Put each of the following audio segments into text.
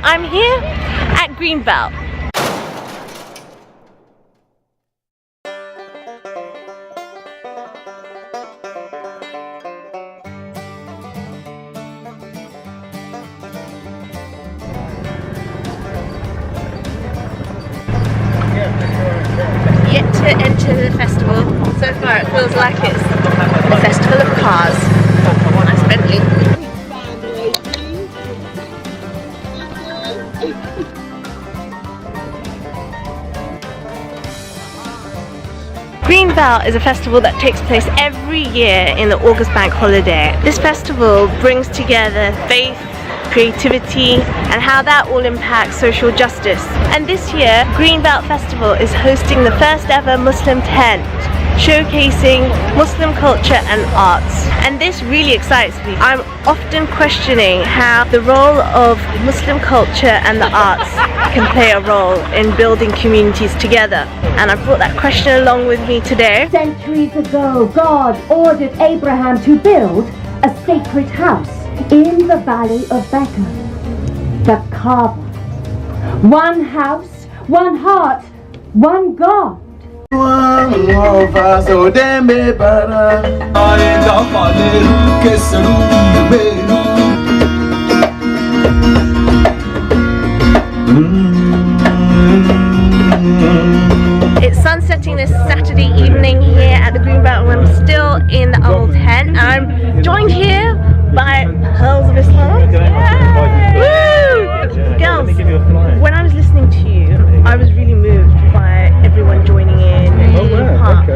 I'm here at Greenbelt. Yet to enter the festival. So far it feels like it's a festival of cars. Nice Bentley. Greenbelt is a festival that takes place every year in the August bank holiday. This festival brings together faith, creativity, and how that all impacts social justice. And this year, Greenbelt Festival is hosting the first ever Muslim tent, showcasing Muslim culture and arts. And this really excites me. I'm often questioning how the role of Muslim culture and the arts can play a role in building communities together. And I brought that question along with me today. Centuries ago, God ordered Abraham to build a sacred house in the valley of Becca, the Kaaba. One house, one heart, one God. It's sunsetting this Saturday evening here at the Greenbelt, and I'm still in the Amal Tent, and I'm joined here by Pearls of Islam. Woo! Girls, when I was listening to you, I was really moved by everyone joining in and taking part.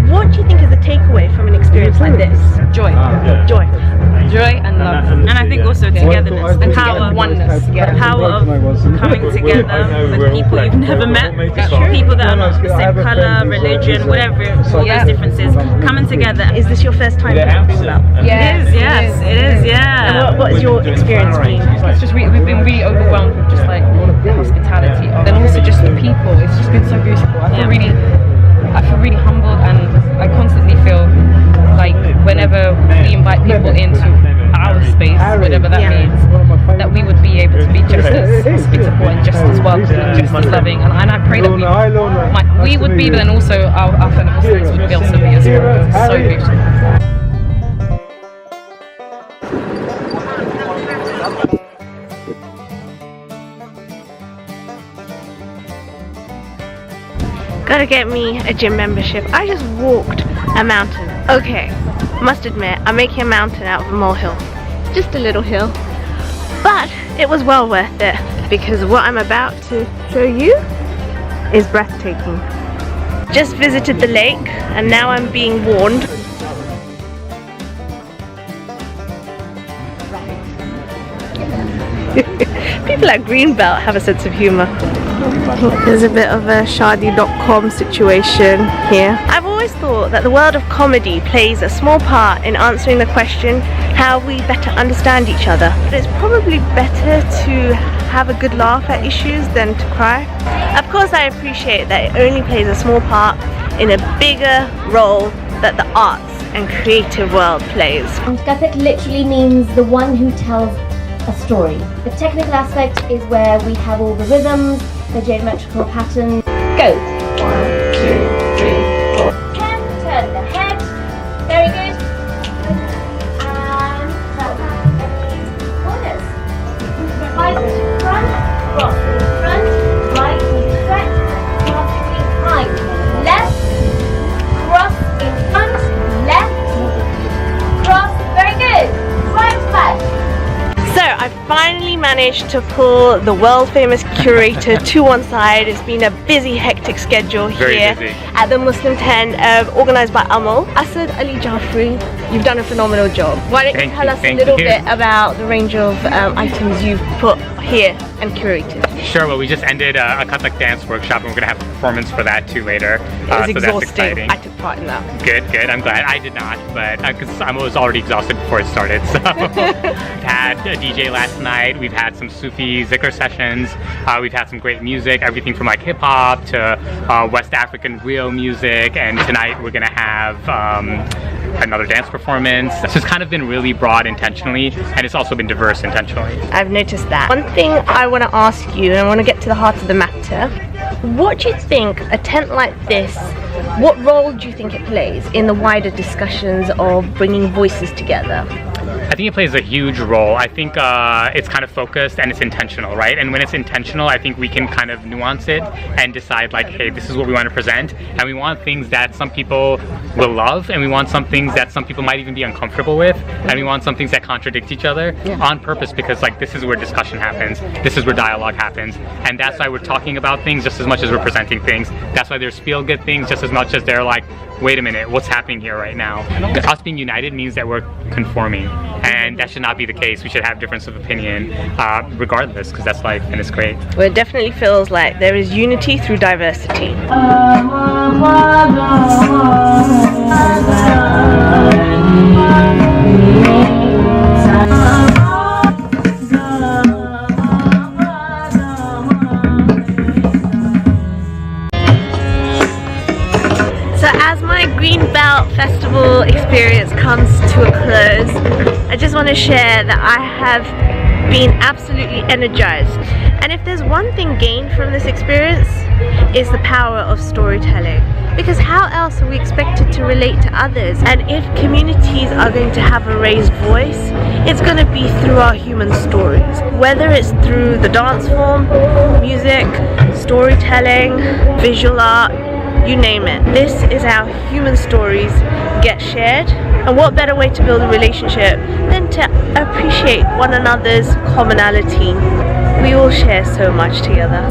What do you think is the takeaway from an experience like this? Joy. Joy. Joy and love. And I think also togetherness, the power of oneness, the power of coming together with people you've never met, people that are not the same colour, religion, whatever, all those differences, coming together. Is this your first time at Greenbelt? Yes, it is, yes, it is, yeah. And what has your experience been? It's just we've been really overwhelmed with just like the hospitality, and also just the people. It's just been so beautiful. I feel really humbled, and I constantly feel like whenever we invite people into our space, whatever that means, that we would be able to be just as hospitable and just as welcoming and just as loving. And I pray that we would be, but then also our fellow Muslims would be also be as well. It's so beautiful. Gotta get me a gym membership. I just walked a mountain. Okay, must admit, I'm making a mountain out of a molehill. Just a little hill. But it was well worth it, because what I'm about to show you is breathtaking. Just visited the lake, and now I'm being warned. People at Greenbelt have a sense of humour. There's a bit of a shadi.com situation here. I've always thought that the world of comedy plays a small part in answering the question how we better understand each other. But it's probably better to have a good laugh at issues than to cry. Of course, I appreciate that it only plays a small part in a bigger role that the arts and creative world plays. Mutkathik literally means the one who tells a story. The technical aspect is where we have all the rhythms, the geometrical pattern. Go. 1, 2, 3, 4. 10, turn the head. Very good. And turn the corners. Right to front, cross to front, right to stretch, cross behind, left, cross in front, left, cross. Very good. Right back. So I finally managed to pull the world famous curator to one side. It's been a busy, hectic schedule here at the Muslim tent, organised by Amal. Asad Ali Jafri, you've done a phenomenal job. Why don't you tell us a little bit about the range of items you've put here and curated? Sure, well we just ended a Kathak dance workshop, and we're going to have a performance for that too later. It was so exhausting. that's exciting. I took part in that. Good, I'm glad. I did not, but because I was already exhausted before it started. So we've had a DJ last night, we've had some Sufi zikr sessions, we've had some great music, everything from like hip hop to West African real music, and tonight we're going to have another dance performance. So it's kind of been really broad intentionally, and it's also been diverse intentionally. I've noticed that. One thing I want to ask you, and I want to get to the heart of the matter, what do you think a tent like this, what role do you think it plays in the wider discussions of bringing voices together? I think it plays a huge role. I think it's kind of focused and it's intentional, right? And when it's intentional, I think we can kind of nuance it and decide like, hey, this is what we want to present, and we want things that some people will love, and we want some things that some people might even be uncomfortable with, and we want some things that contradict each other on purpose, because like this is where discussion happens, this is where dialogue happens, and that's why we're talking about things just as much as we're presenting things. That's why there's feel-good things just as much as they're like, wait a minute, what's happening here right now? Us being united means that we're conforming, and that should not be the case. We should have difference of opinion regardless, because that's life and it's great. Well, it definitely feels like there is unity through diversity. Greenbelt Festival experience comes to a close, I just want to share that I have been absolutely energized. And if there's one thing gained from this experience, it's the power of storytelling. Because how else are we expected to relate to others? And if communities are going to have a raised voice, it's going to be through our human stories. Whether it's through the dance form, music, storytelling, visual art, you name it. This is how human stories get shared, and what better way to build a relationship than to appreciate one another's commonality. We all share so much together.